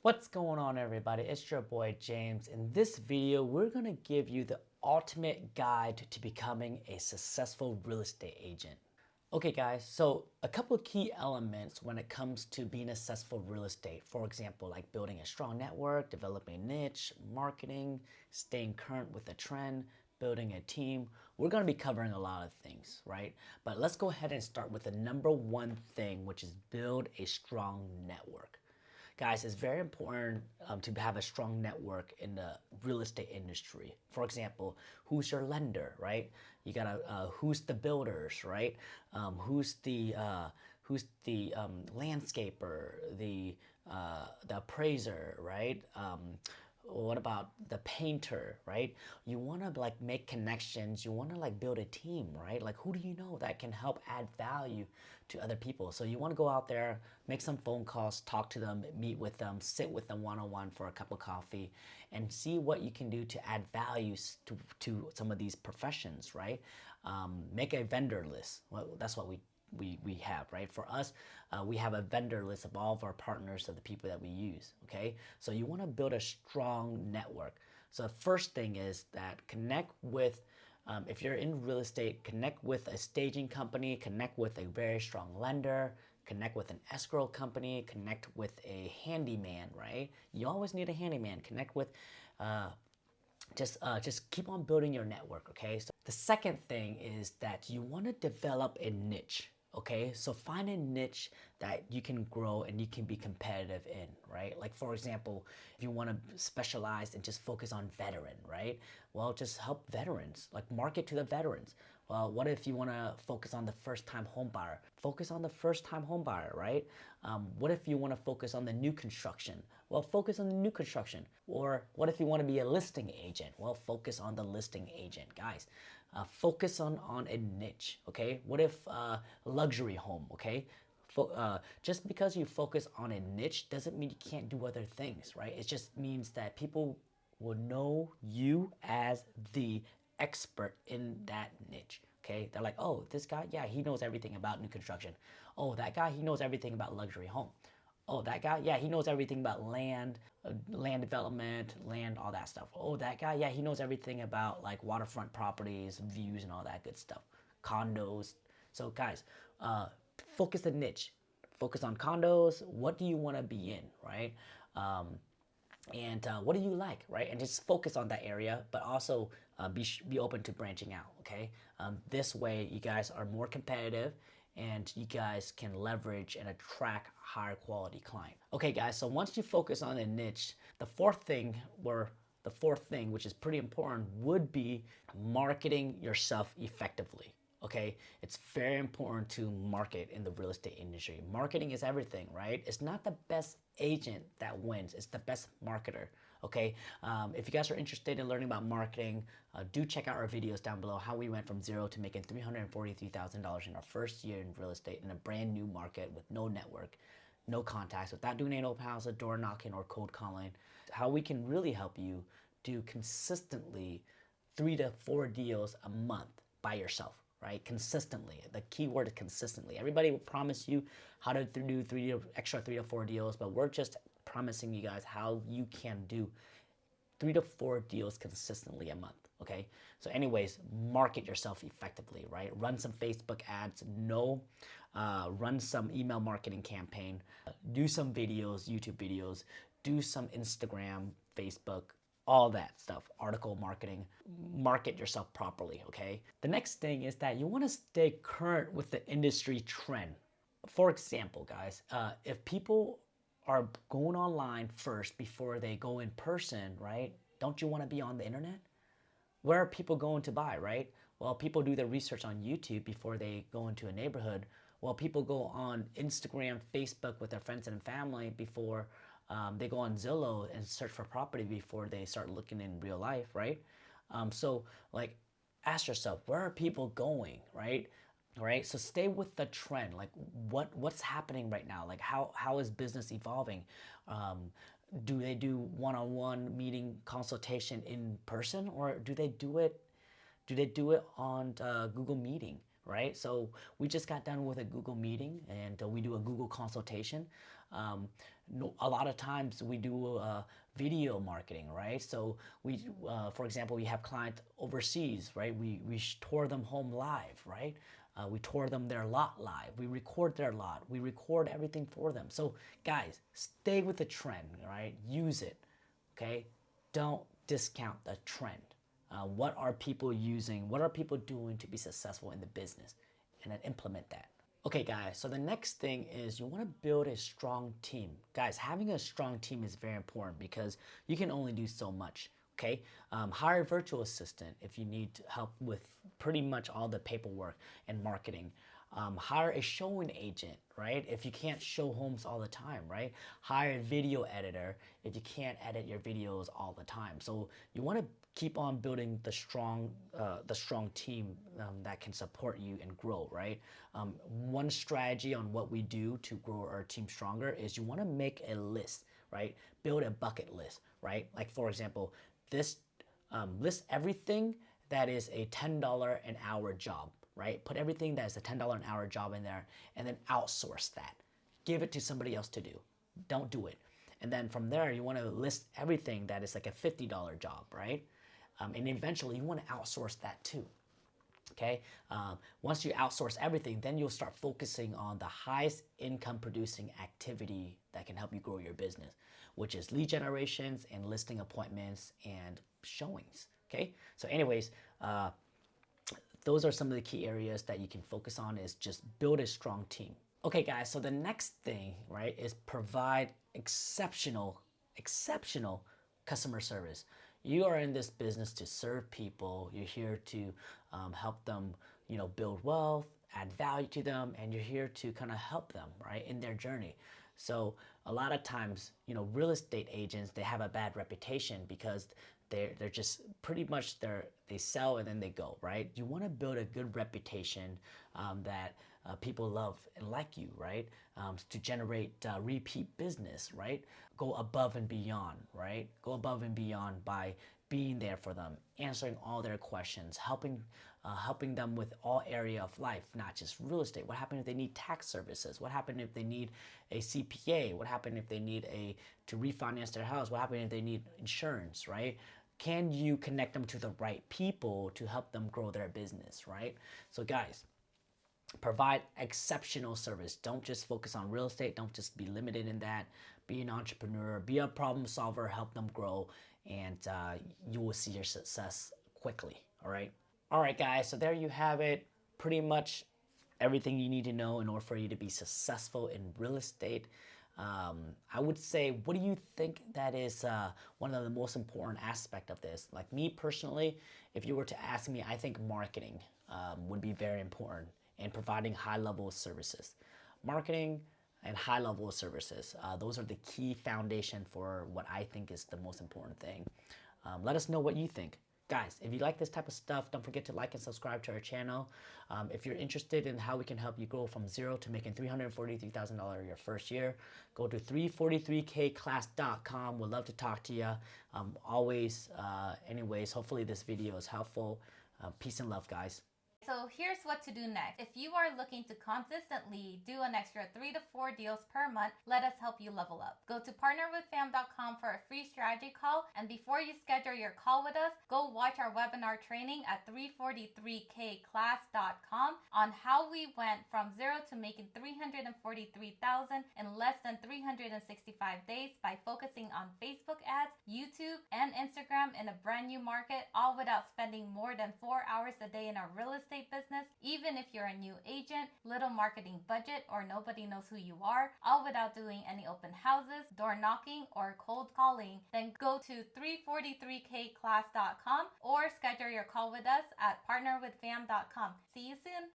What's going on, everybody? It's your boy James. In this video, we're going to give you the ultimate guide to becoming a successful real estate agent. Okay guys, so a couple of key elements when it comes to being a successful real estate. For example, like building a strong network, developing a niche, marketing, staying current with the trend, building a team. We're going to be covering a lot of things, right? But let's go ahead and start with the number one thing, which is build a strong network. Guys, it's very important to have a strong network in the real estate industry. For example, who's your lender, right? You gotta who's the builders, right? Who's the landscaper, the appraiser, right? What about the painter, right? You want to like make connections. You want to like build a team, right? Like who do you know that can help add value to other people? So you want to go out there, make some phone calls, talk to them, meet with them, sit with them one-on-one for a cup of coffee, and see what you can do to add values to some of these professions, right? Make a vendor list. Well, that's what we have, right? For us, we have a vendor list of all of our partners, of the people that we use, okay? So you want to build a strong network. So the first thing is that connect with, if you're in real estate, connect with a staging company, connect with a very strong lender, connect with an escrow company, connect with a handyman, right? You always need a handyman. Connect with just keep on building your network, okay? So the second thing is that you want to develop a niche, okay? So find a niche that you can grow and you can be competitive in, right? Like for example, if you want to specialize and just focus on veteran, right? Well, just help veterans, like market to the veterans. Well, what if you want to focus on the first-time home buyer? Focus on the first-time home buyer, right? What if you want to focus on the new construction? Well, focus on the new construction. Or what if you want to be a listing agent? Well, focus on the listing agent, guys. Focus on a niche, okay? What if luxury home, okay? Just because you focus on a niche doesn't mean you can't do other things, right? It just means that people will know you as the expert in that niche. Okay, they're like, oh, this guy, yeah, he knows everything about new construction. Oh, that guy, he knows everything about luxury home. Oh, that guy, yeah, he knows everything about land, land development, land, all that stuff. Oh, that guy, yeah, he knows everything about like waterfront properties, views, and all that good stuff. Condos. So, guys, focus the niche. Focus on condos. What do you want to be in, right? And what do you like, right? And just focus on that area, but also be open to branching out, okay? This way, you guys are more competitive and you guys can leverage and attract higher quality client. Okay, guys, so once you focus on a niche, the fourth thing, which is pretty important, would be marketing yourself effectively. Okay, it's very important to market in the real estate industry. Marketing is everything, right? It's not the best agent that wins, it's the best marketer. Okay, if you guys are interested in learning about marketing, do check out our videos down below, how we went from zero to making $343,000 in our first year in real estate in a brand new market with no network, no contacts, without doing any open house, door knocking, or cold calling. How we can really help you do consistently 3 to 4 deals a month by yourself, right? Consistently. The key word is consistently. Everybody will promise you how to do extra 3 to 4 deals, but we're just promising you guys how you can do 3 to 4 deals consistently a month, okay? So anyways, market yourself effectively, right? Run some Facebook ads, run some email marketing campaign, do some videos, YouTube videos, do some Instagram, Facebook, all that stuff, article marketing, market yourself properly, okay? The next thing is that you wanna stay current with the industry trend. For example, guys, if people are going online first before they go in person, right? Don't you wanna be on the internet? Where are people going to buy, right? Well, people do their research on YouTube before they go into a neighborhood. Well, people go on Instagram, Facebook with their friends and family before they go on Zillow and search for property before they start looking in real life, right? So like, ask yourself, where are people going, right? Right. So stay with the trend. Like what's happening right now? Like how is business evolving? Do they do one-on-one meeting consultation in person, or do they do it on Google Meeting, right? So we just got done with a Google Meeting, and we do a Google consultation. A lot of times we do video marketing, right? So for example, we have clients overseas, right? We tour them home live, right? We tour them their lot live. We record their lot. We record everything for them. So guys, stay with the trend, right? Use it, okay? Don't discount the trend. What are people using? What are people doing to be successful in the business? And then implement that. Okay, guys, so the next thing is you want to build a strong team. Guys, having a strong team is very important because you can only do so much. Okay, hire a virtual assistant if you need help with pretty much all the paperwork and marketing. Hire a showing agent, right? If you can't show homes all the time, right? Hire a video editor if you can't edit your videos all the time. So you want to keep on building the strong team that can support you and grow, right? One strategy on what we do to grow our team stronger is you want to make a list, right? Build a bucket list, right? Like for example, this list everything that is a $10 an hour job, right? Put everything that is a $10 an hour job in there and then outsource that. Give it to somebody else to do. Don't do it. And then from there, you want to list everything that is like a $50 job, right? And eventually you want to outsource that too. Okay, once you outsource everything, then you'll start focusing on the highest income producing activity that can help you grow your business, which is lead generations and listing appointments and showings. Okay, so anyways, those are some of the key areas that you can focus on is just build a strong team. Okay guys, so the next thing, right, is provide exceptional customer service. You are in this business to serve people. You're here to help them, build wealth, add value to them, and you're here to kind of help them, right, in their journey. So a lot of times, real estate agents, they have a bad reputation because they're just pretty much they sell and then they go, right? You want to build a good reputation that people love and like you, right? To generate repeat business, right? Go above and beyond, right? Go above and beyond by being there for them, answering all their questions, helping them with all area of life, not just real estate. What happened if they need tax services? What happened if they need a CPA? What happened if they need to refinance their house? What happened if they need insurance, right? Can you connect them to the right people to help them grow their business, right? So guys, provide exceptional service. Don't just focus on real estate. Don't just be limited in that. Be an entrepreneur, be a problem solver, help them grow, and you will see your success quickly, all right? All right, guys, so there you have it. Pretty much everything you need to know in order for you to be successful in real estate. I would say, what do you think that is one of the most important aspect of this? Like me personally, if you were to ask me, I think marketing would be very important in providing high-level services. Marketing and high-level services, those are the key foundation for what I think is the most important thing. Let us know what you think. Guys, if you like this type of stuff, don't forget to like and subscribe to our channel. If you're interested in how we can help you grow from zero to making $343,000 your first year, go to 343kclass.com. We'd love to talk to you. Anyways, hopefully this video is helpful. Peace and love, guys. So here's what to do next. If you are looking to consistently do an extra 3 to 4 deals per month, let us help you level up. Go to partnerwithfam.com for a free strategy call. And before you schedule your call with us, go watch our webinar training at 343kclass.com on how we went from zero to making $343,000 in less than 365 days by focusing on Facebook ads, YouTube, and Instagram in a brand new market, all without spending more than 4 hours a day in our real estate business. Even if you're a new agent, little marketing budget, or nobody knows who you are, all without doing any open houses, door knocking, or cold calling, then go to 343kclass.com or schedule your call with us at partnerwithfam.com. See you soon.